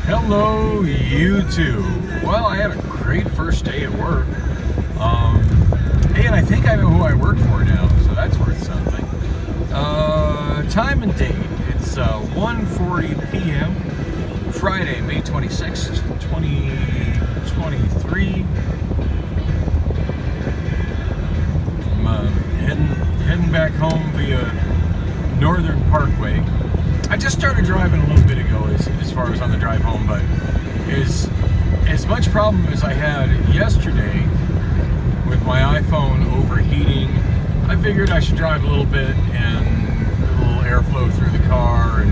Hello, YouTube. Well, I had a great first day at work. Hey, and I think I know who I work for now, so that's worth something. Time and date. It's 1:40 p.m. Friday, May 26th, 2023. I'm heading back home via Northern Parkway. I just started driving a little bit ago as far as on the drive home, but as much problem as I had yesterday with my iPhone overheating, I figured I should drive a little bit and a little airflow through the car and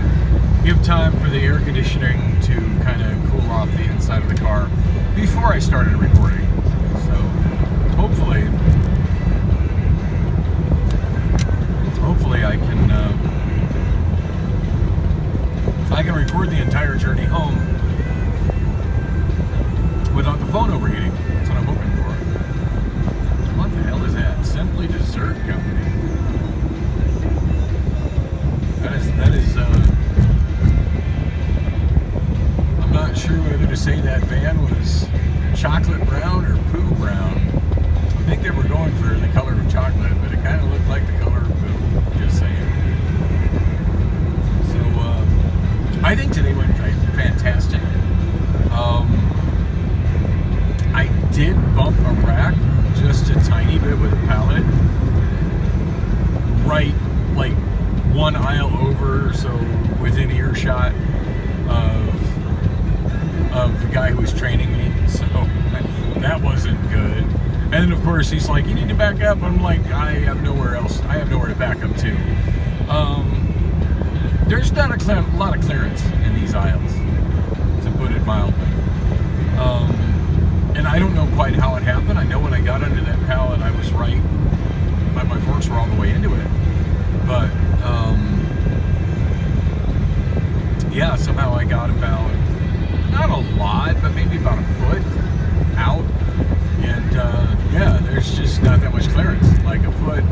give time for the air conditioning to kind of cool off the inside of the car before I started recording. So hopefully I can record the entire journey home without the phone overheating. That's what I'm hoping for. What the hell is that? Simply Dessert Company. That is I'm not sure whether to say that van was chocolate brown or poo brown. I think they were going for the color of chocolate, but it kind of looked like the color of poo. Just saying. I think today went fantastic. I did bump a rack just a tiny bit with a pallet, right like one aisle over, so within earshot of the guy who was training me. So that wasn't good. And then of course he's like, "You need to back up." I'm like, I have nowhere else. I have nowhere to back up to. There's not a lot of clearance in these aisles, to put it mildly. And I don't know quite how it happened. I know when I got under that pallet, I was right. My forks were all the way into it. But, yeah, somehow I got about, not a lot, but maybe about a foot out. And, yeah, there's just not that much clearance. Like a foot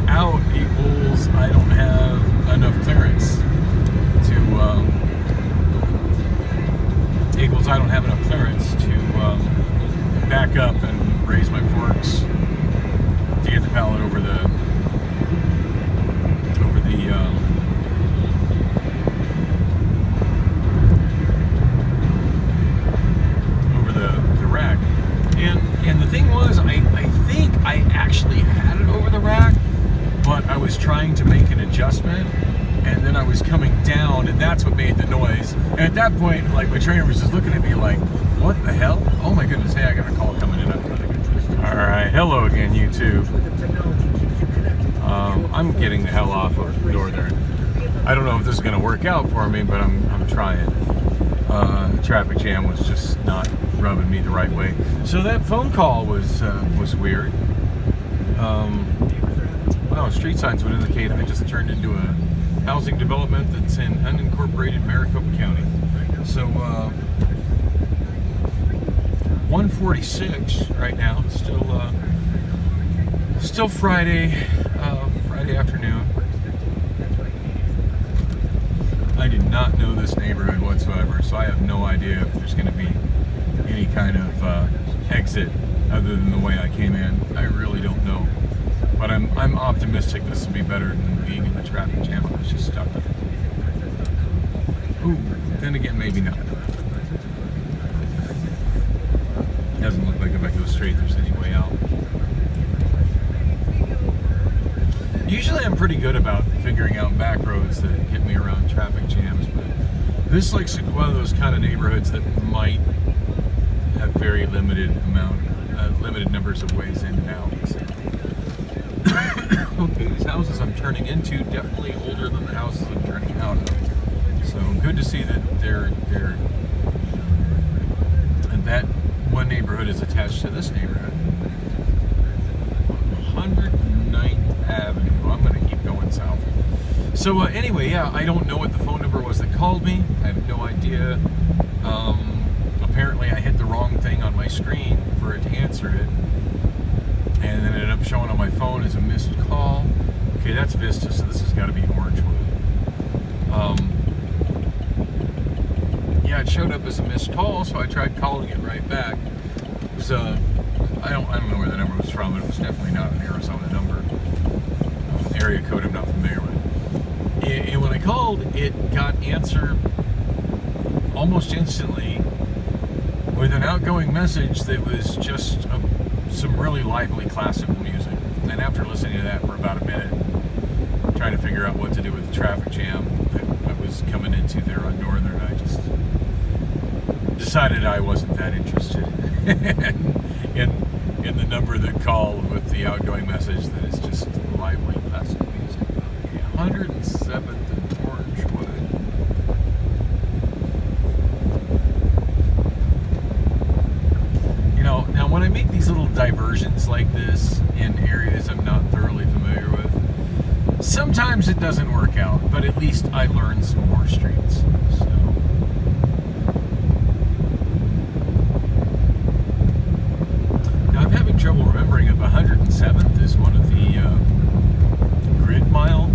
out equals I don't have enough clearance to back up and raise my forks to get the pallet over the rack. And the thing was, I think I actually had it over the rack, but I was trying to make an adjustment, and then I was coming down, and that's what made the noise. And at that point, like, my trainer was just looking at me like, "What the hell? Oh my goodness, hey, I got a call coming in." Alright, hello again, YouTube. I'm getting the hell off of Northern. I don't know if this is going to work out for me, but I'm trying. The traffic jam was just not rubbing me the right way. So that phone call was weird. Well, street signs would indicate I just turned into a housing development that's in unincorporated Maricopa County. So, 1:46 right now. Still Friday afternoon. I did not know this neighborhood whatsoever, so I have no idea if there's going to be any kind of exit other than the way I came in. I really don't know. But I'm optimistic this will be better than being in the traffic jam. I was just stuck. Ooh, then again, maybe not. It doesn't look like if I go straight, there's any way out. Usually I'm pretty good about figuring out back roads that get me around traffic jams, but this looks like one of those kind of neighborhoods that might have very limited numbers of ways in and out. Okay, these houses I'm turning into definitely older than the houses I'm turning out of. So good to see that and that one neighborhood is attached to this neighborhood. 109th Avenue. I'm going to keep going south. So anyway, yeah, I don't know what the phone number was that called me. I have no idea. Apparently I hit the wrong thing on my screen for it to answer it. And then it ended up showing on my phone as a missed call. Okay, that's Vista, so this has got to be Orangewood. yeah, it showed up as a missed call, so I tried calling it right back. It was I don't know where the number was from, but it was definitely not an Arizona number, an area code I'm not familiar with. And when I called, it got answered almost instantly with an outgoing message that was just some really lively classical music. And after listening to that for about a minute, trying to figure out what to do with the traffic jam that I was coming into there on Northern, I just decided I wasn't that interested in the number that called with the outgoing message that is just lively classical music. Okay, 107th and Orangewood. You know, now when I make these little diversions like this in areas I'm not thoroughly familiar with, sometimes it doesn't work out, but at least I learn some more streets. So. Now I'm having trouble remembering if 107th is one of the grid mile.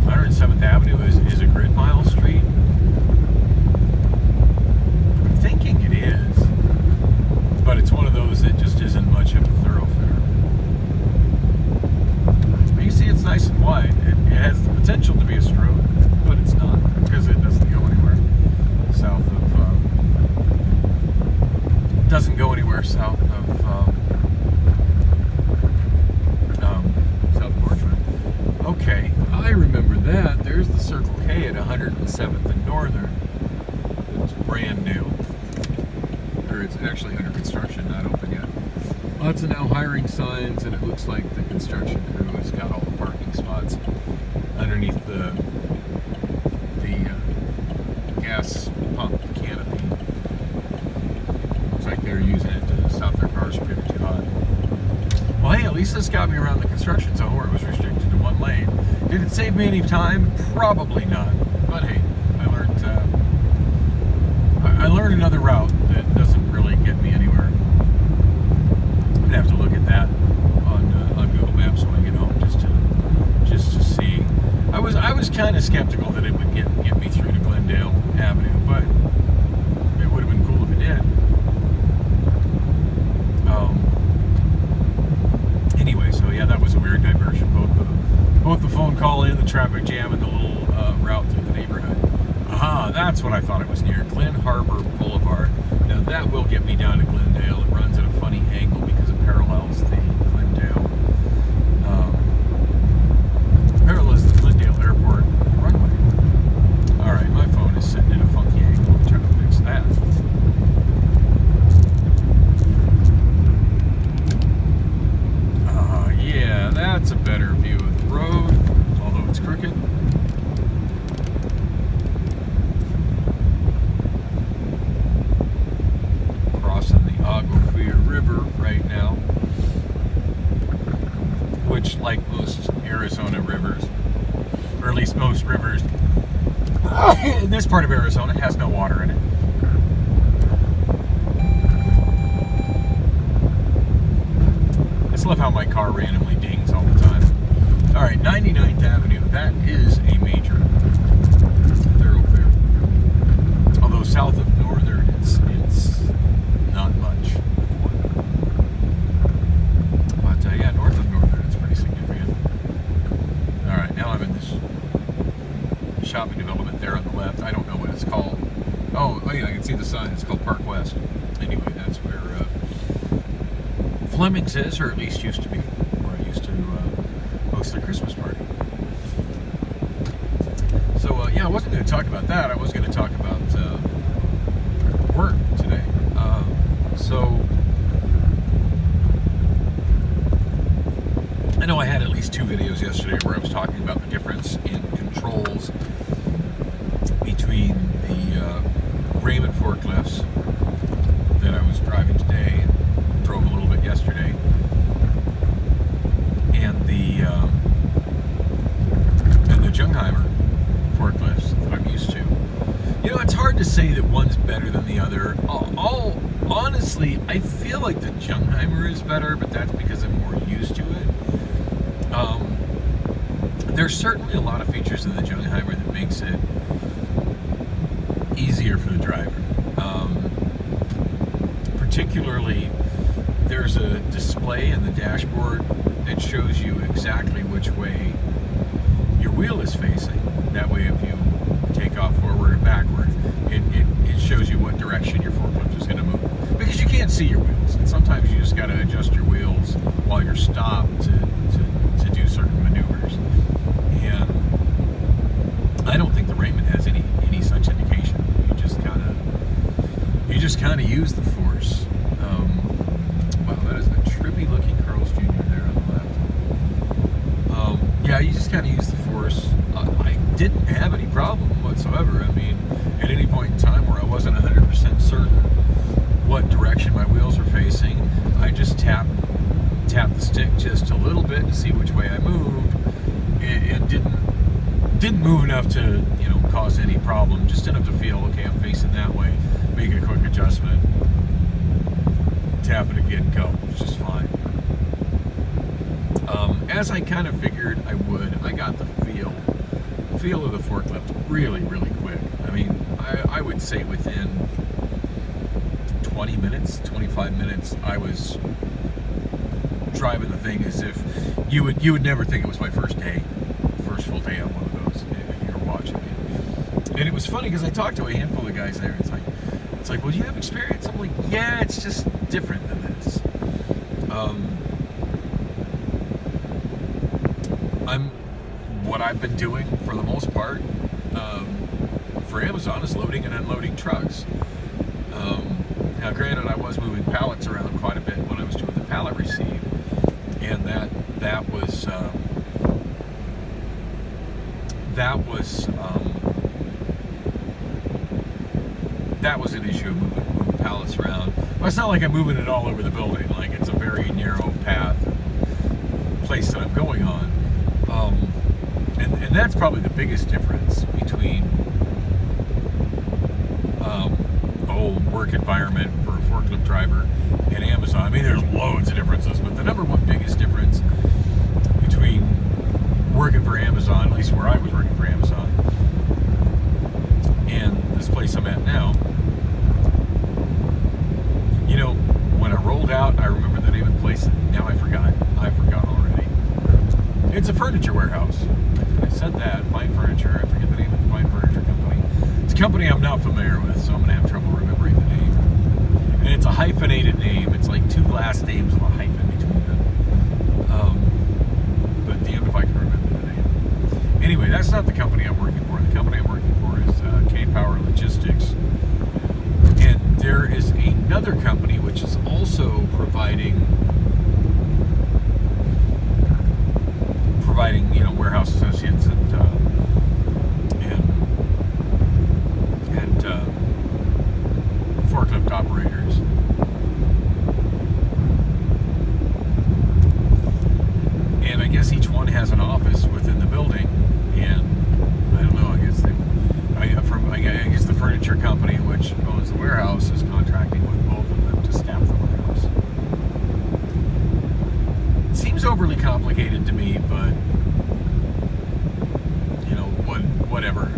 107th Avenue is a grid mile street. I'm thinking it is, but it's one of those that just isn't much of a thoroughfare. You see, it's nice and wide. It has the potential to be a stroke, but it's not, because it doesn't go anywhere south of. Doesn't go anywhere south of South Portland. Okay, I remember that. There's the Circle K at 107th and Northern. It's brand new, or it's actually under construction, not open yet. Lots of now hiring signs, and it looks like the construction crew has got all the parking spots underneath the gas pump canopy. Looks like they're using it to stop their cars from getting too hot. Well, hey, at least this got me around the construction zone where it was restricted to one lane. Did it save me any time? Probably not. But hey, I learned another route that doesn't really get me anywhere. I'd have to look at that on Google Maps when I get home just to see. I was kind of skeptical that it would get me through to Glendale Avenue, but it would have been cool if it did. Anyway, so yeah, that was a weird diversion. Both the phone call in, the traffic jam, and the little route through the neighborhood. Aha, that's what I thought it was near. Glen Harbor Boulevard. Now that will get me down to Glendale. It runs at a funny angle because it parallels the Glendale Airport runway. Alright, my phone is sitting in a funky angle. I'm trying to fix that. Yeah, that's a better view of the road, although it's crooked. Crossing the Agua Fria River right now, which, like most Arizona rivers, or at least most rivers in this part of Arizona, has no water in it. I just love how my car randomly dings all the time. Alright, 99th Avenue, that is a major thoroughfare. Although south of Northern, it's not much. But yeah, north of Northern, it's pretty significant. Alright, now I'm in this shopping development there on the left. I don't know what it's called. Oh yeah, I can see the sign. It's called Park West. Anyway, that's where Fleming's is, or at least used to be, where I used to host their Christmas party. So yeah, I wasn't going to talk about that. I was going to talk about work today. So I know I had at least 2 videos yesterday where I was talking about the difference in controls between the Raymond forklifts that I was driving today and drove a little bit yesterday, and the Jungheimer forklifts that I'm used to. You know, it's hard to say that one's better than the other. Honestly, I feel like the Jungheimer is better, but that's because I'm more used to it. There's certainly a lot of features in the Jungheimer that makes it easy easier for the driver. Particularly, there's a display in the dashboard that shows you exactly which way your wheel is facing. That way, if you take off forward or backward, it shows you what direction your forklift is going to move. Because you can't see your wheels, and sometimes you just got to adjust your wheels while you're stopped to do certain maneuvers. And I don't think the Raymond has any such indication. You just kind of use the force. Wow, that is a trippy looking Carl's Jr. there on the left. Yeah, you just kind of use the force. I didn't have any problem whatsoever. I mean, at any point in time where I wasn't 100% certain what direction my wheels were facing, I just tapped the stick just a little bit to see which way I moved, and didn't move enough to cause any problem. Just enough to feel, okay, I'm facing that way. Make a quick adjustment, tap it again, go. It's just fine. As I kind of figured I would, I got the feel of the forklift really, really quick. I mean, I would say within 20 minutes, 25 minutes, I was driving the thing as if you would never think it was my first full day on one of those if you were watching me. And it was funny because I talked to a handful of guys there. It's like, well, do you have experience? I'm like, yeah, it's just different than this. What I've been doing for the most part for Amazon is loading and unloading trucks. Now, granted, I was moving pallets around quite a bit when I was doing the pallet receive, and that was an issue of moving pallets around. But it's not like I'm moving it all over the building. Like, it's a very narrow place that I'm going on. And that's probably the biggest difference between the whole work environment for a forklift driver and Amazon. I mean, there's loads of differences, but the number one biggest difference between working for Amazon, at least where I was working for Amazon, and this place I'm at now, when I rolled out, I remember the name of the place. Now I forgot already. It's a furniture warehouse. I said that, Fine Furniture. I forget the name of the Fine Furniture company. It's a company I'm not familiar with, so I'm going to have trouble remembering the name. And it's a hyphenated name. It's like two last names with a hyphen between them. But damn if I can remember the name. Anyway, that's not the company I'm working for. The company I'm working for is K-Power Logistics. And there is another company which is also providing warehouse associates and forklift operators. And I guess each one has an office within the building. And I don't know. I guess the furniture company which owns the warehouse is contracting with both of them to staff the warehouse. It seems overly complicated to me, but whatever.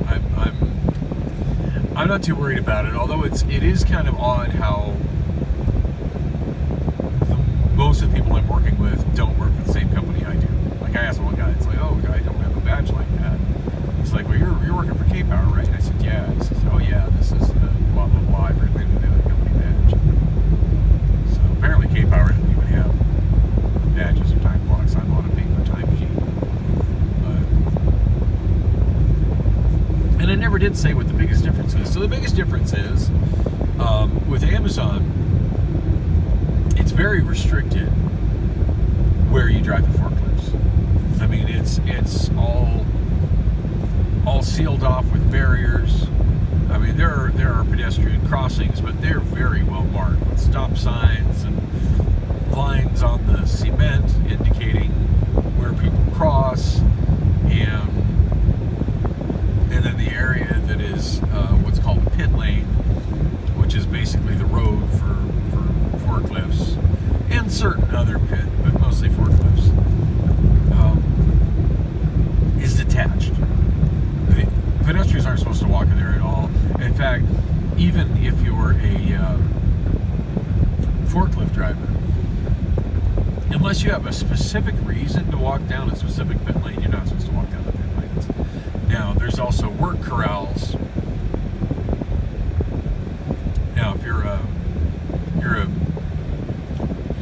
I'm not too worried about it. Although it is kind of odd how most of the people I'm working with don't work for the same company I do. Like, I asked one guy, it's like, oh, I don't have a badge like that. He's like, well, you're working for K-Power, right? I said, yeah. He says, oh yeah, this is the blah blah blah. I forget the name of the other company badge. So apparently K-Power doesn't even have badges or time clocks on a paper time sheet. And I never did say what the biggest difference is. So the biggest difference is with Amazon, it's very restricted where you drive the forklifts. I mean, it's all sealed off with barriers. I mean, there are pedestrian crossings, but they're very well marked with stop signs and lines on the cement indicating where people cross, and then the area that is what's called a pit lane, which is basically the road for forklifts and certain other but mostly forklifts, is detached. Pedestrians aren't supposed to walk in there at all. In fact, even if you're a forklift driver, unless you have a specific reason to walk down a specific pit lane, you're not supposed to walk down the pit lanes. Now, there's also work corrals. Now, if you're a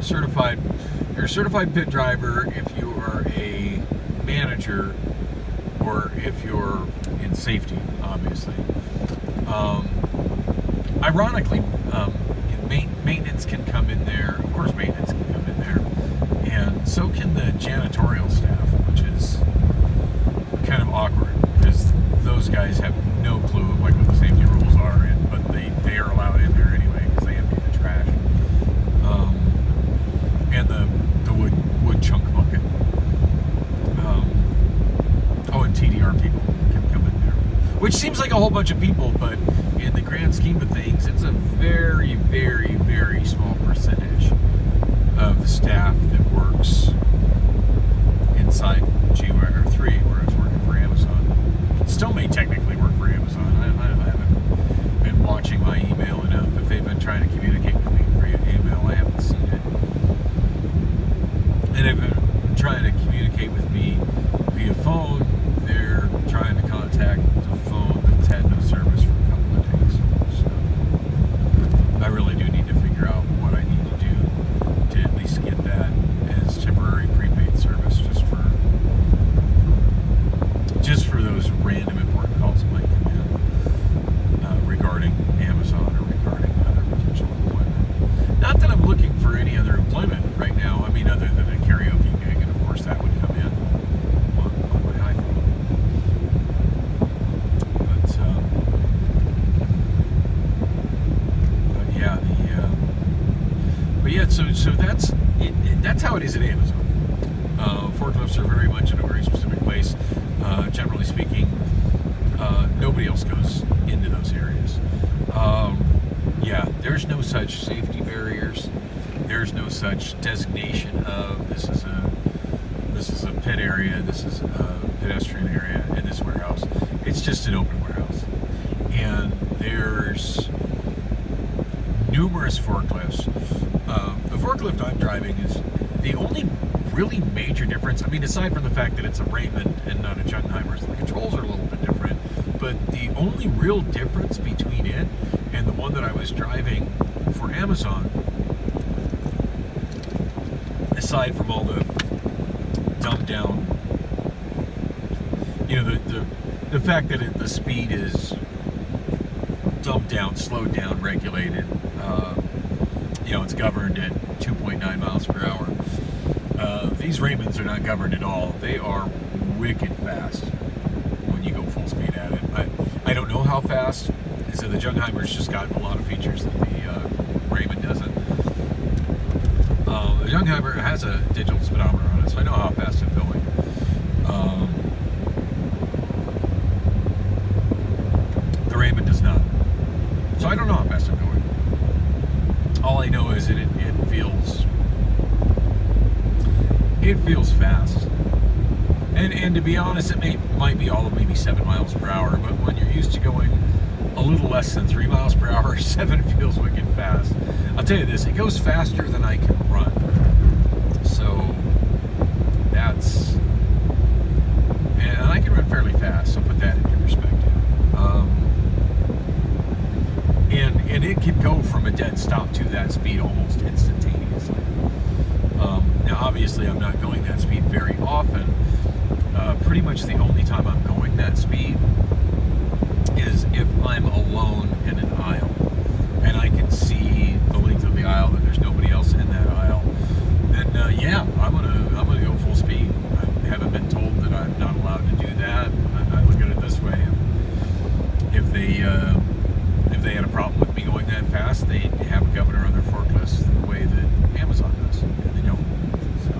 certified pit driver, if you are a manager, or if you're in safety, obviously. Ironically, maintenance can come in there. Of course, maintenance can come in there, and so can the janitorial staff, which is kind of awkward because those guys have no clue of like what the safety rules are, but they are allowed in there anyway because they empty the trash. And the wood chunk bucket. And TDR people can come in there, which seems like a whole bunch of people, but in the grand scheme of things, it's a very, very, very small percentage of the staff that works inside GWire 3, where I was working for Amazon. Still may technically work for Amazon. I haven't been watching my email enough. If they've been trying to communicate with me via email, I haven't seen it. And they've been trying to communicate with me via phone. They're trying to contact the phone that's had no service for a couple of days. So I really do need to figure out what I need to do to at least get that as temporary prepaid service, just for those random important calls that might come in regarding Amazon or regarding other potential employment. Not that I'm looking for any other employment right now. I mean, other than a karaoke gig, and of course that would come in on my iPhone. So that's how it is at Amazon. Forklifts are very much in a very specific place. Generally speaking, nobody else goes into those areas. There's no such safety barriers. There's no such designation of this is a pit area, this is a pedestrian area in this warehouse. It's just an open warehouse, and there's numerous forklifts. The forklift I'm driving is the only really major difference. I mean, aside from the fact that it's a Raymond and not a Jungheimer, so the controls are a little bit different, but the only real difference between it and the one that I was driving for Amazon, aside from all the dumbed down, the fact that the speed is dumbed down, slowed down, regulated, it's governed at 2.9 miles per hour. These Raymonds are not governed at all. They are wicked fast when you go full speed at it. I don't know how fast. So the Jungheimer's just got a lot of features that the Raymond doesn't. The Jungheimer has a digital speedometer on it, so I know how fast I'm going. The Raymond does not. So I don't know how fast I'm going. All I know is that it feels fast. And to be honest, it might be all of maybe 7 miles per hour, but when you're used to going a little less than 3 miles per hour, 7 feels wicked fast. I'll tell you this, it goes faster than I can run. So and I can run fairly fast, so put that into perspective. And it can go from a dead stop to that speed almost instantaneously. Now, obviously, I'm not going that speed very often. Pretty much the only time I'm going that speed is if I'm alone in an aisle and I can see the length of the aisle that there's nobody else in that aisle. Then I'm gonna go full speed. I haven't been told that I'm not allowed to do that. I look at it this way: if they had a problem with me going that fast, they'd have a governor on their forklifts the way that Amazon does, and they don't. So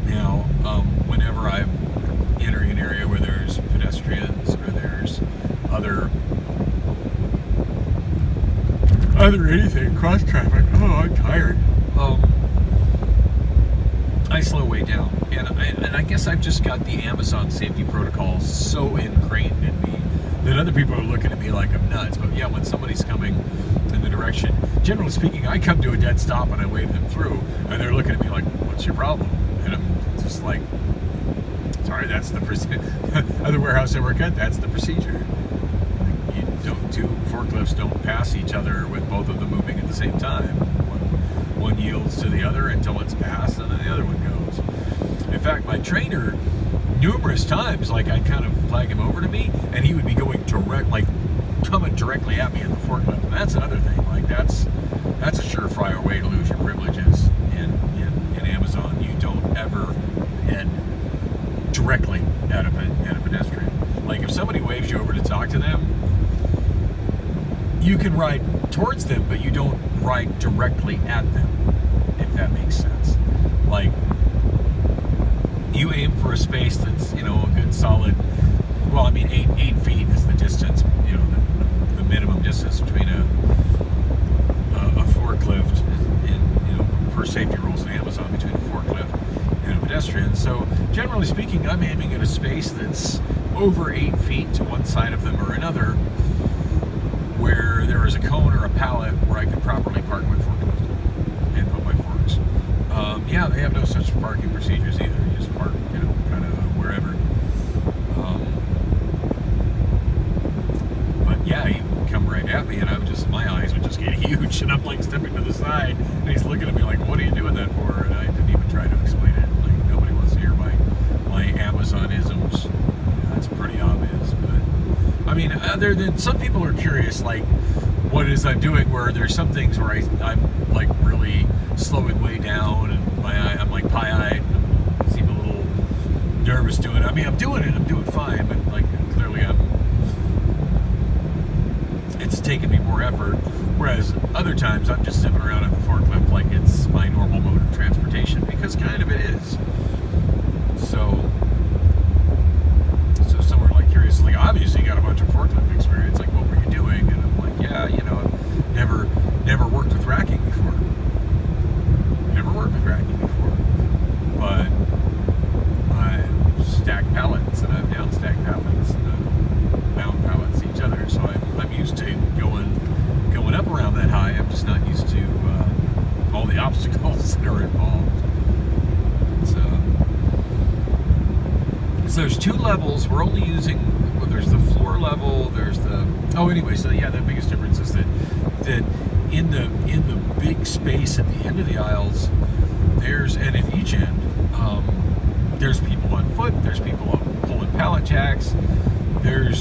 now, whenever I'm entering an area where there's pedestrians or there's other anything, cross traffic, I'm tired. I slow way down, and I guess I've just got the Amazon safety protocols so ingrained in me that other people are looking at me like I'm nuts. But yeah, when somebody's coming in the direction, generally speaking, I come to a dead stop and I wave them through, and they're looking at me like, "What's your problem?" And I'm just like, "Sorry, that's the other warehouse I work at. That's the procedure. You don't do forklifts don't pass each other with both of them moving at the same time. One yields to the other until it's passed, and then the other one goes." In fact, my trainer, numerous times, like I'd kind of flag him over to me, and he would be going coming directly at me in the forklift. And that's another thing. Like that's a surefire way to lose your privileges in Amazon. You don't ever head directly at a pedestrian. Like if somebody waves you over to talk to them, you can ride towards them, but you don't ride directly at them, if that makes sense. Like you aim for a space that's, a good solid, well, I mean, 8 feet is the distance, the minimum distance between a forklift and, per safety rules in Amazon, between a forklift and a pedestrian. So generally speaking, I'm aiming at a space that's over 8 feet to one side of them or another, where there is a cone or a pallet where I can properly park my forklift and put my forks. Yeah, they have no such parking procedures either. You just park, kind of wherever. But yeah, he would come right at me, and my eyes would just get huge, and I'm like stepping to the side, and he's looking at me like, "What are you doing that for?" And I didn't even try to explain it. Like nobody wants to hear my Amazon-isms. That's pretty obvious, but I mean, other than some people are curious, like what it is I'm doing, where there's some things where I'm like really slowing way down, and I'm like pie-eyed, and seem a little nervous doing it. I mean, I'm doing fine, but like clearly it's taken me more effort. Whereas other times I'm just zipping around on the forklift like it's my normal mode of transportation, because kind of it is. So someone like curious, like obviously you got a bunch of forklift experience, like what were you doing? And I'm like, yeah, I've never worked with racking before. But I stack pallets, and I've down stacked pallets, and I've bound pallets to each other. So I'm used to going up around that high. I'm just not used to all the obstacles that are involved. So there's 2 levels. We're only using, there's the floor level, there's the, so yeah, the biggest difference is that in the big space at the end of the aisles, and at each end, there's people on foot, there's people pulling pallet jacks, there's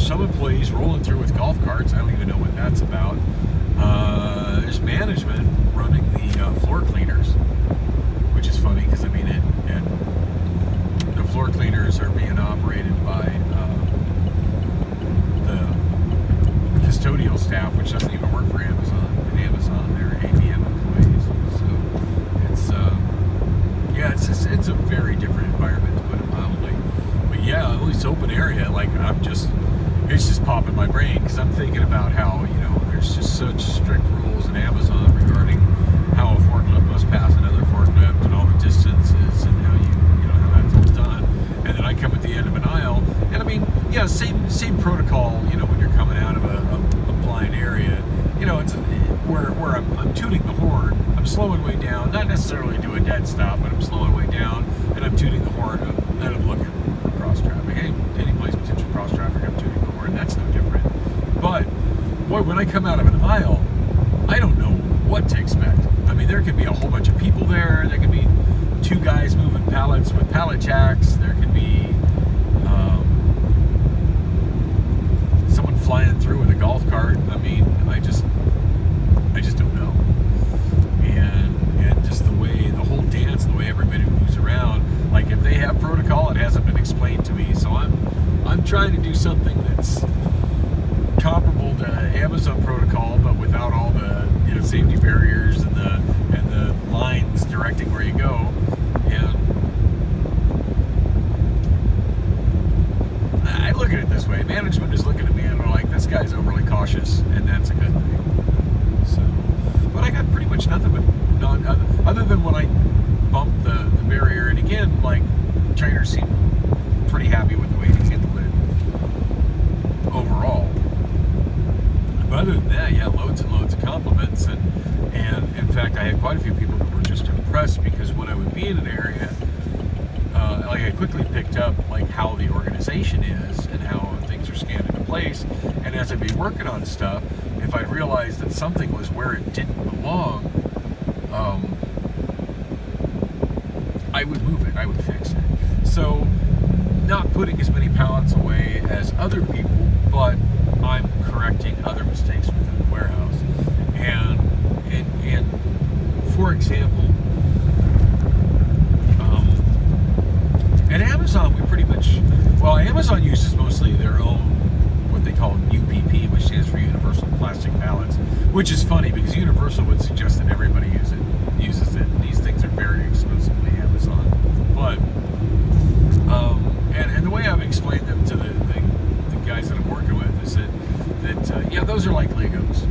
some employees rolling through with golf carts. I don't even know what that's about. There's management running the floor cleaners, which is funny because I mean the floor cleaners are being operated by the custodial staff, which doesn't even work for Amazon. In Amazon, they're ABM employees. So it's a very different environment, to put it mildly. But yeah, at least open area, like it's just popping my brain, because I'm thinking about how there's just such strict rules in Amazon regarding how a forklift must pass another forklift and all the distances and how how that's all done. And then I come at the end of an aisle, and I mean, yeah, same protocol. When you're coming out of a blind area, it's where I'm tooting the horn. I'm slowing way down, not necessarily to a dead stop, but I'm slowing way down, and I'm tooting the horn, and I'm looking across traffic. Any place potential cross traffic, I'm tooting the horn. That's no different. But boy, when I come out of an aisle, I don't know what to expect. I mean, there could be a whole bunch of people there. There could be 2 guys moving pallets with pallet jacks. There could be someone flying through with a golf cart. I mean, I just don't know. And just the whole dance, the way everybody moves around, like if they have protocol, it hasn't been explained to me. So I'm trying to do something that's comparable to Amazon protocol, but without all the safety barriers and the lines directing where you go. And I look at it this way: management is looking at me and they're like, "This guy's overly cautious," and that's a good thing. So, but I got pretty much nothing but other than when I bumped the barrier, and again, like trainers seem pretty happy with the way he handled it. overall. But other than that, yeah, loads and loads of compliments, and in fact, I had quite a few people that were just impressed because when I would be in an area, like I quickly picked up like how the organization is and how things are scanned into place, and as I'd be working on stuff, if I realized that something was where it didn't belong, I would move it, I would fix it. So, not putting as many pallets away as other people, but I'm correcting other mistakes within the warehouse. And for example, at Amazon, we pretty much, well, Amazon uses mostly their own, what they call UPP, which stands for Universal Plastic Pallets, which is funny because Universal would suggest that everybody uses it. These things are very exclusively Amazon. But, and the way I've explained them to the guys that I'm working with is that yeah, those are like Legos.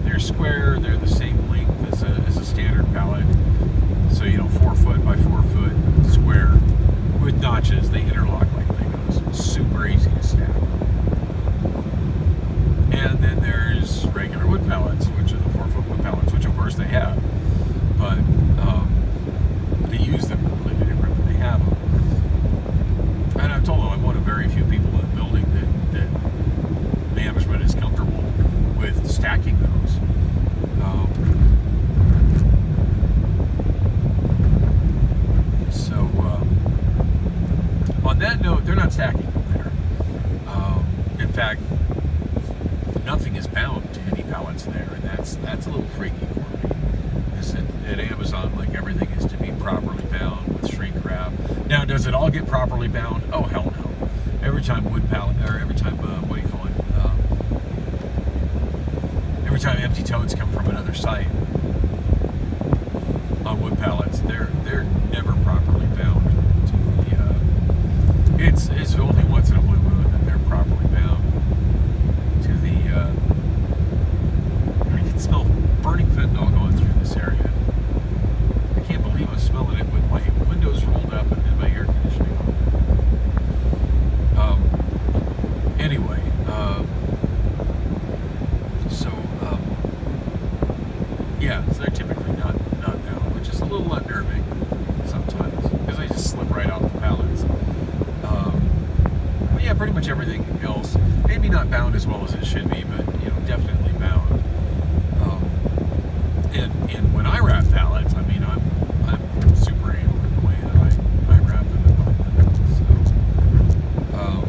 They're square, they're the same length as a standard pallet. So, 4 foot by 4 foot square with notches. They interlock like Legos. Super easy to stack. And then there's regular wood pallets, which are the 4 foot wood pallets, which of course they have. But they use them completely different, but they have them. And I've told them I'm one of very few people in the building that management is comfortable with stacking those. On that note, they're not stacking them there. In fact, nothing is bound to any pallets there, and that's a little freaky for me. Is that at Amazon, like everything is to be properly bound with shrink wrap. Now, does it all get properly bound? Oh hell no! Every time wood pallet, or every time what do you call it? Every time empty totes come from another site on wood pallets, they're never properly bound to the. It's only once in a blue moon that they're properly bound to the. I can smell burning fentanyl going through this area. I can't believe I'm smelling it with my windows rolled up and my air conditioning on. Anyway, yeah, so they're typically not bound, which is a little unnerving sometimes because they just slip right off the pallets. But yeah, pretty much everything else, maybe not bound as well as it should be, but definitely bound. And when I wrap pallets, I mean, I'm super anal in the way that I wrap them and bind them. So,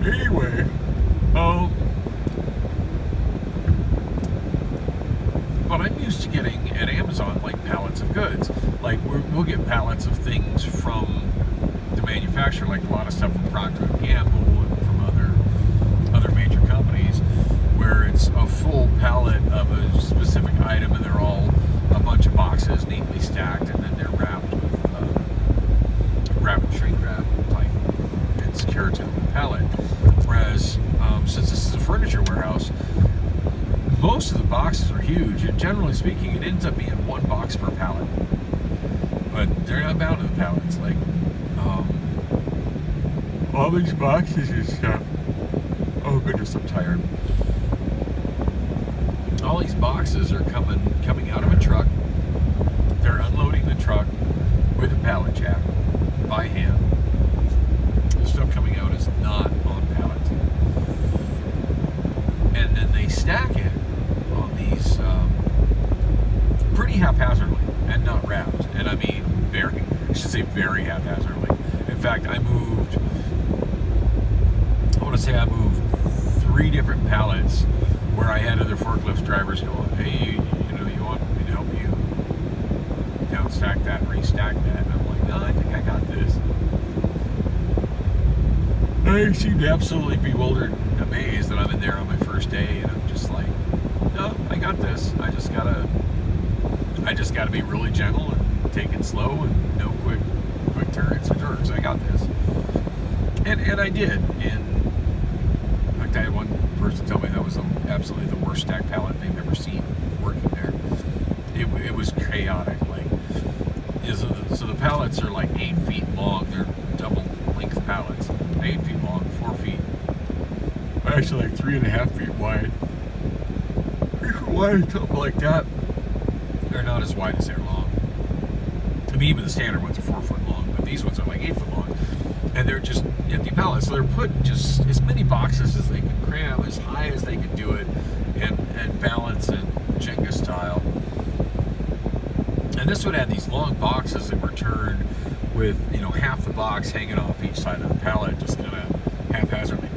anyway, but I'm used to getting at Amazon like pallets of goods. Like we'll get pallets of things from the manufacturer, like a lot of stuff from Procter & Gamble and from other major companies, where it's a full pallet of a specific item, and they're all a bunch of boxes neatly stacked, and then they're wrapped with shrink wrap type and secured to the pallet. Whereas since this is a furniture warehouse, most of the boxes are huge, and generally speaking, it ends up being one box per pallet. But they're not bound to the pallets. Like all these boxes and stuff. Oh goodness, I'm tired. All these boxes are coming out of a truck. They're unloading the truck with a pallet jack by hand. The stuff coming out is not on pallets. And then they stack it on these pretty haphazardly and not wrapped. And I mean very haphazardly. In fact, I moved 3 different pallets where I had other forklift drivers going, hey, you want me to help you down stack that, restack that? And I'm like, no, I think I got this. They seemed absolutely bewildered and amazed that I'm in there on my first day, and I'm just like, no, I got this. I just gotta be really gentle and take it slow and no quick turns and jerks. I got this. And I did. And in fact, I had one person tell me that was absolutely the worst stack pallet they've ever seen working there. It was chaotic. Like, so the pallets are like 8 feet long. They're double length pallets, 8 feet long, 4 feet. Actually, like 3.5 feet wide. 3 feet wide, something like that. They're not as wide as they're long. I mean, even the standard ones are 4 foot long, but these ones are like 8 foot long. And they're just empty pallets. So they're put just as many boxes as they can cram, as high as they can do it, and balance it Jenga style. And this would have these long boxes that were turned with, half the box hanging off each side of the pallet, just kind of haphazardly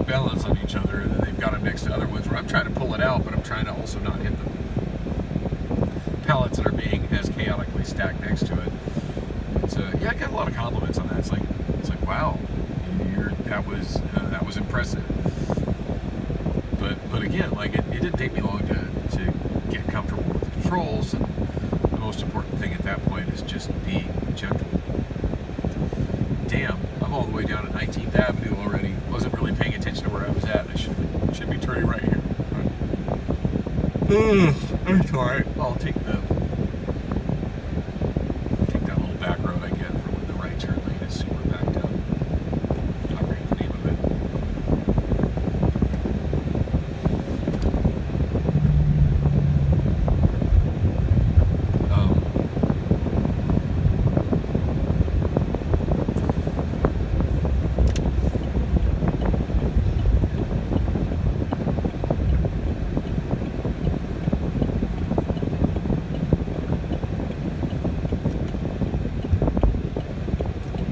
balance on each other. And then they've got them next to other ones where I'm trying to pull it out, but I'm trying to also not hit the pallets that are being as chaotically stacked next to it. So yeah, I got a lot of compliments on that. It's like wow, that was impressive. But again, like it didn't take me long to get comfortable with the controls, and the most important thing at that point is just being gentle. Damn, I'm all the way down at 19th Avenue already. Wasn't really paying attention to where I was at. I should be turning right here. That's alright. I'll take that little back road I get for when the right turn lane is super backed up. I forget the name of it.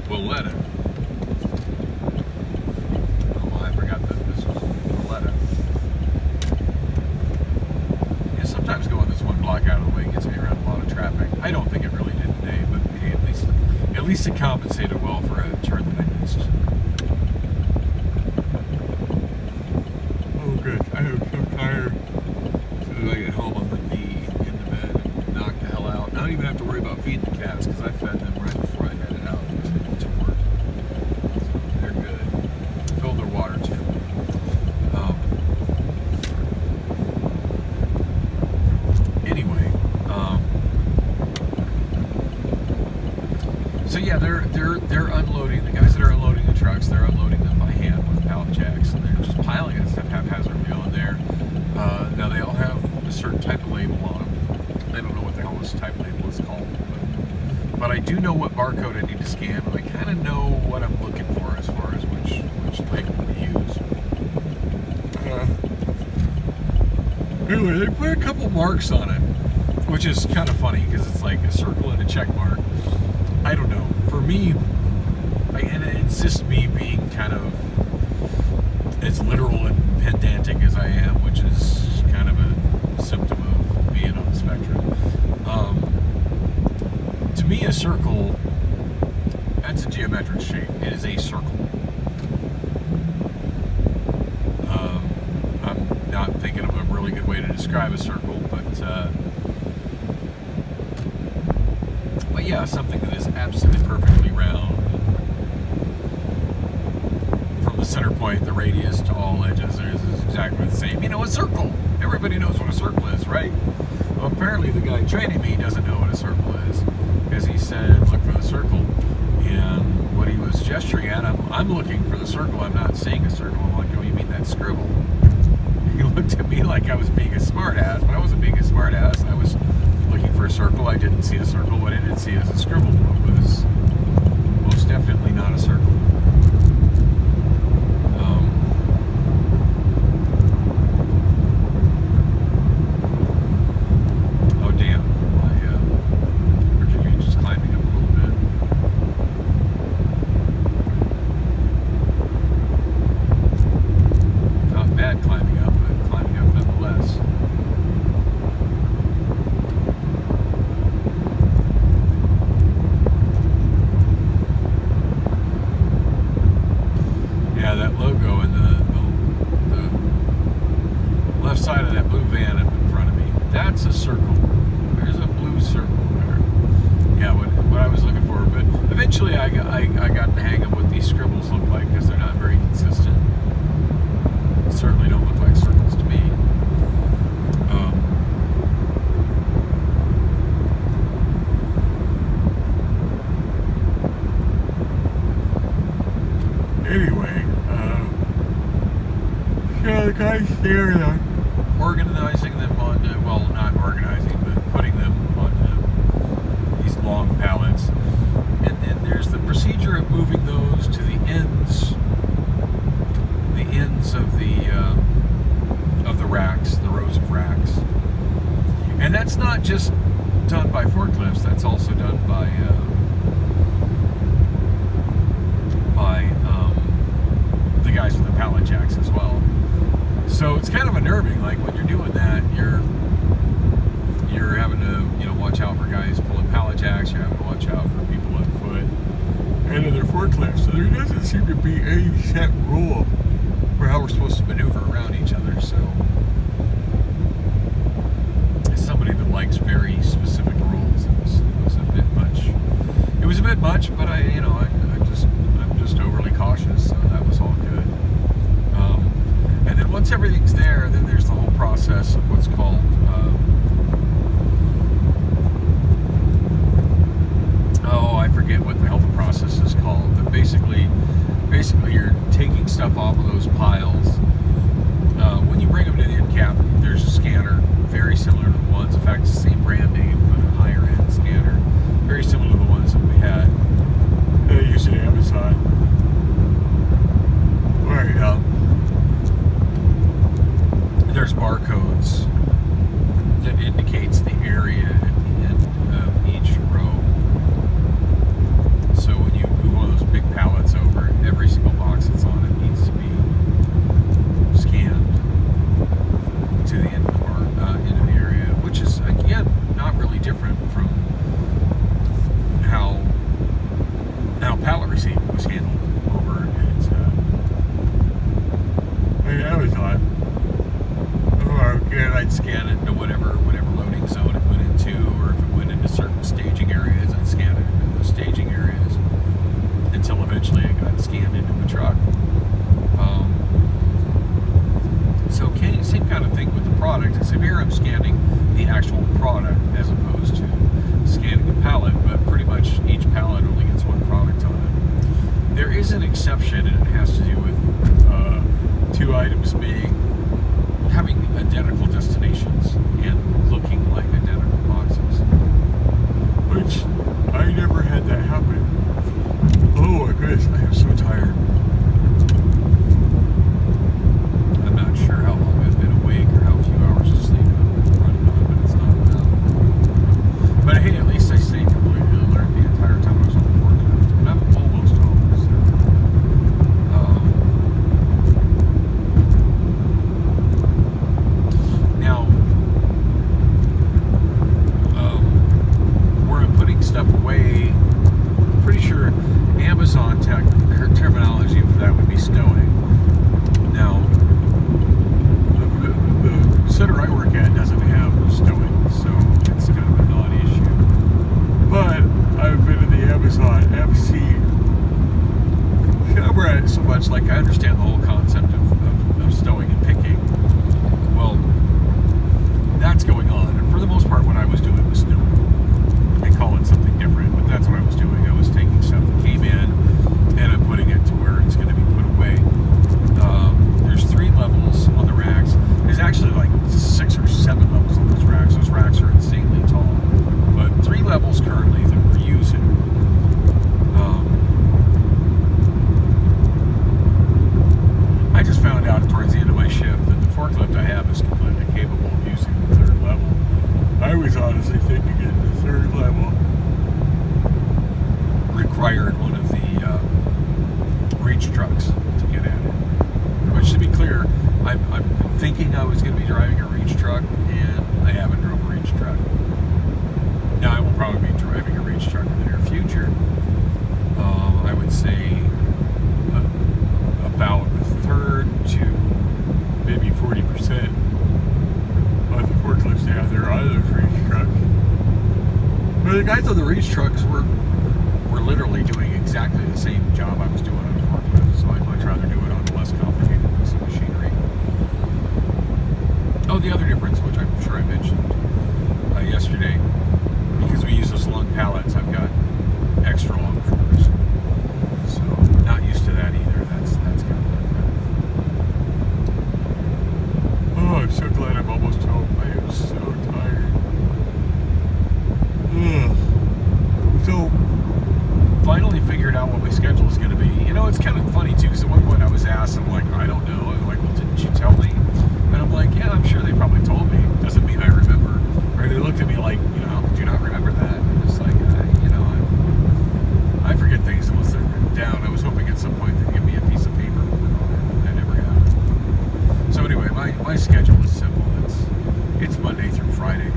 Valletta. Oh, well, I forgot that this was Valletta. Yeah, sometimes going this one block out of the way gets me around a lot of traffic. I don't think it really did today, but hey, at least it compensated well for a turn that I missed. Oh, good. I am so tired. As soon as I get home, I'm going to be in the bed and knock the hell out. I don't even have to worry about feeding the cats because I fed them right before I headed out to work. So they're good. Filled their water too. Anyway, so yeah, they're unloading. The guys that are unloading the trucks, they're unloading them by hand with pallet jacks, and they're just piling that stuff haphazardly on there. Now they all have a certain type of label on them. I don't know what the hell this type label is called, but I do know what barcode I need to scan, and I kind of know what I'm looking for as far as which label to use. Anyway, they put a couple marks on it, which is kind of funny because it's like a circle and a check mark. I don't know. For me, and it's just me being kind of as literal and pedantic as I am, which is kind of a symptom of being on the spectrum. To me, a circle, that's a geometric shape. It is a circle. I'm not thinking of a really good way to describe a circle, but yeah, something that is absolutely perfectly round. From the center point, the radius to all edges is exactly the same. You know, a circle. Everybody knows what a circle is, right? Well, apparently the guy training me doesn't know what a circle is, because he said, look for the circle. And what he was gesturing at, I'm looking for the circle. I'm not seeing a circle. I'm like, oh, you mean that scribble? He looked at me like I was being a smartass, but I wasn't being a smartass. I was looking for a circle. I didn't see a circle. What I did see as a scribble was most definitely not a circle. Oh damn, my pressure gauge is climbing up a little bit. Not bad climbing up, but climbing up nonetheless. Yeah, that logo in the left side of that blue van up in front of me, that's a circle. There's a blue circle there. Yeah, what I was looking for, but eventually I got the hang of what these scribbles look like, because they're not very consistent. Certainly don't look like circles to me. anyway, so the guy's there, organizing them onto, well, not organizing, but putting them onto these long pallets. And then there's the procedure of moving those to the ends of the racks, the rows of racks. And that's not just done by forklifts, that's also done by the guys with the pallet jacks as well. So it's kind of unnerving. Like when you're doing that, you're having to, watch out for guys pulling pallet jacks. You're having to watch out for people on foot and other forklifts. So there doesn't seem to be any set rule for how we're supposed to maneuver around each other. So as somebody that likes very specific rules, it was a bit much. It was a bit much, but I'm just overly cautious. So that was all good. And then once everything's there, then there's the whole process of what's called I forget what the hell the process is called, but basically you're taking stuff off of those piles. When you bring them to the end cap, there's a scanner very similar to the ones, in fact it's the same brand name but a higher end scanner, very similar to the ones that we had used at Amazon. Where there's barcodes that indicates the area at the end of each row. So when you move one of those big pallets over, every single box that's on it needs to be scanned to the end of the area, which is again not really different from how pallet receiving was handled over at Amazon. Or again, I'd scan it into whatever loading zone it went into, or if it went into certain staging areas, I'd scan it into those staging areas until eventually it got scanned into the truck. So same kind of thing with the product, except here I'm scanning the actual product as opposed to scanning a pallet, but pretty much each pallet only gets one product on it. There is an exception, and it has to do with two items having identical destinations and looking like identical boxes, which I never had that happen. Oh my goodness, I am so tired. I'm not sure how long I've been awake or how few hours of sleep I'm running on, but it's not enough. But hey, at least I stayed completely alert the entire time I was on the forklift, and I'm almost home. Stuff away, pretty sure Amazon her terminology for that would be stowing. Now, the center I work at doesn't have stowing, so it's kind of a non-issue. But I've been in the Amazon FC subreddit so much, like I understand the whole concept of stowing and picking. Well, that's going on, and for the most part what I was doing was stowing. Call it something different, but that's what I was doing. I was taking stuff that came in and I'm putting it to where it's going to be put away. There's 3 levels on the racks. There's actually like 6 or 7 levels on those racks. Those racks are insanely tall, but 3 levels currently that we're using. I just found out towards the end of my shift that the forklift I have is completely capable of using the 3rd level. I was honestly thinking it. 3rd level required one of the reach trucks to get at it. Which, to be clear, I'm thinking I was going to be driving a reach truck, and I haven't drove a reach truck. Now, I will probably be driving a reach truck in the near future. I would say about a third to maybe 40% of the forklifts they have there are those reach trucks. But the guys on the reach trucks were literally doing exactly the same job I was doing on the forklift, so I'd much rather do it on a less complicated piece of machinery. Oh, the other difference, which I'm sure I mentioned yesterday, because we use those long pallets, I've got extra long forks. So it's kind of funny too, because at one point I was asked, I'm like, I don't know. I'm like, well, didn't you tell me? And I'm like, yeah, I'm sure they probably told me. Doesn't mean I remember. Or they looked at me like, how could you not remember that? I'm just like, I forget things unless they're written down. I was hoping at some point they'd give me a piece of paper with it on it. That never happened. So anyway, my schedule is simple. It's Monday through Friday,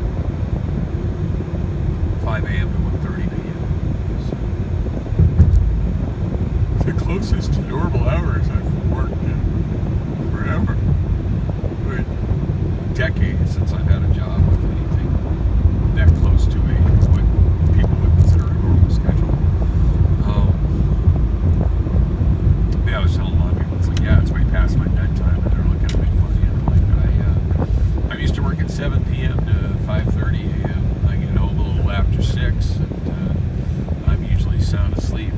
5 a.m. to 1:30 p.m. So the closest to normal hours I've worked in forever. Decades since I've had a job with anything that close to what people would consider a normal schedule. I was telling a lot of people, it's like, yeah, it's way past my bedtime, and they're looking at me funny. And I'm used to working 7 p.m. to 5:30 a.m. I get home a little after 6, and I'm usually sound asleep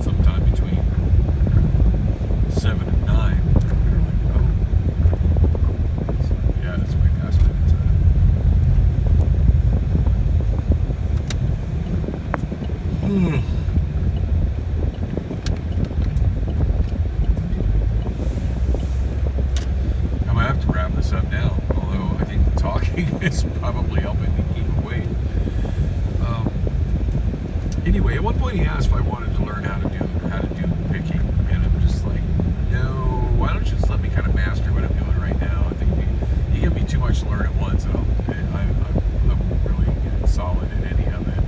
sometime between 7 and 9. I might have to wrap this up now, although I think the talking is probably helping me keep awake. Anyway, at one point he asked if I wanted to learn how to do picking, and I'm just like, no, why don't you just let me kind of master what I'm doing right now? I think you give me too much to learn at once, and I won't really get solid in any of it.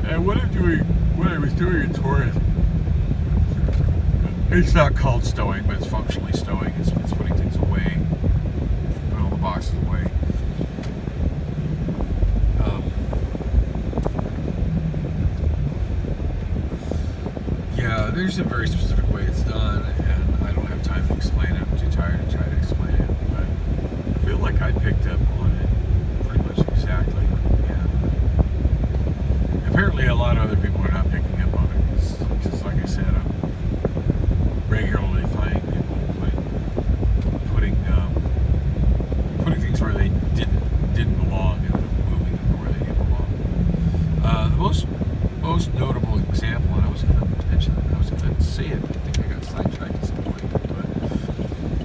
And what I was doing in Taurus, it's not called stowing, but it's functionally stowing. It's putting things away, putting all the boxes away. Yeah, there's a very specific way it's done, and I don't have time to explain it. I'm too tired to try to explain it, but I feel like I picked up on it pretty much exactly. Apparently a lot of other people are not picking up on it because like I said, I'm regularly finding people putting things where they didn't belong and moving them where they didn't belong. The most notable example, and I was going to mention it, I was going to say it, I think I got sidetracked at some point,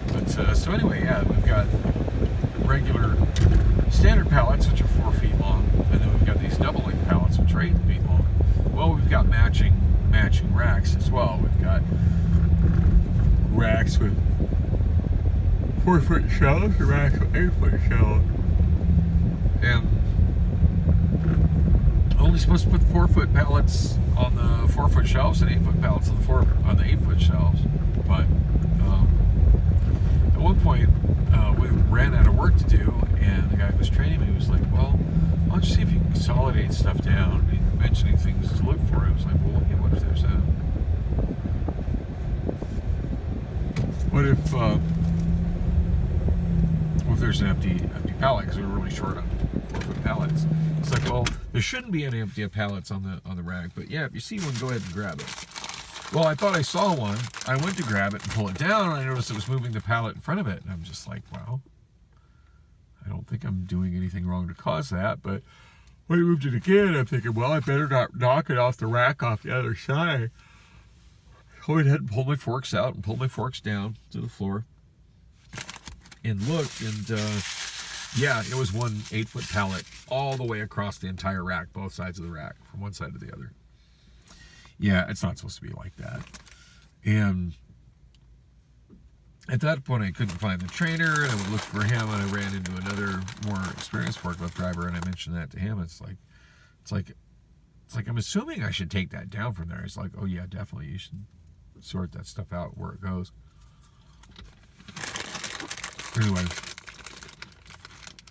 but so anyway, yeah, we've got regular standard pallets which are 4 feet long, and then we've got these double link pallets which are 8 feet long. Well, we've got matching racks as well. We've got racks with 4-foot shelves and racks with 8-foot shelves, and only supposed to put 4-foot pallets on the 4-foot shelves and 8-foot pallets on the 8-foot shelves. But at one point we ran out of work to do, and the guy who was training me was like, well, why don't you see if you can consolidate stuff down? He was mentioning things to look for. I was like, well, what if there's an empty pallet, because we were really short on 4-foot pallets. It's like, well, there shouldn't be any empty pallets on the rack, but yeah, if you see one, go ahead and grab it. Well, I thought I saw one. I went to grab it and pull it down, and I noticed it was moving the pallet in front of it, and I'm just like, wow, I don't think I'm doing anything wrong to cause that. But when I moved it again, I'm thinking, well, I better not knock it off the rack off the other side. I went ahead and pulled my forks out and pulled my forks down to the floor and looked, and yeah, it was one 8-foot pallet all the way across the entire rack, both sides of the rack, from one side to the other. Yeah, it's not supposed to be like that. And at that point, I couldn't find the trainer, and I would look for him, and I ran into another more experienced forklift driver, and I mentioned that to him. It's like I'm assuming I should take that down from there. He's like, oh yeah, definitely, you should sort that stuff out where it goes. Anyway,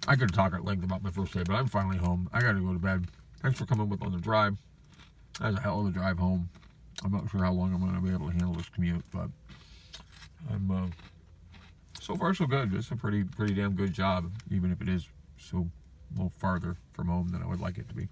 I could talk at length about my first day, but I'm finally home. I gotta go to bed. Thanks for coming with on the drive. That was a hell of a drive home. I'm not sure how long I'm going to be able to handle this commute, but I'm so far so good. It's a pretty damn good job, even if it is so a little farther from home than I would like it to be.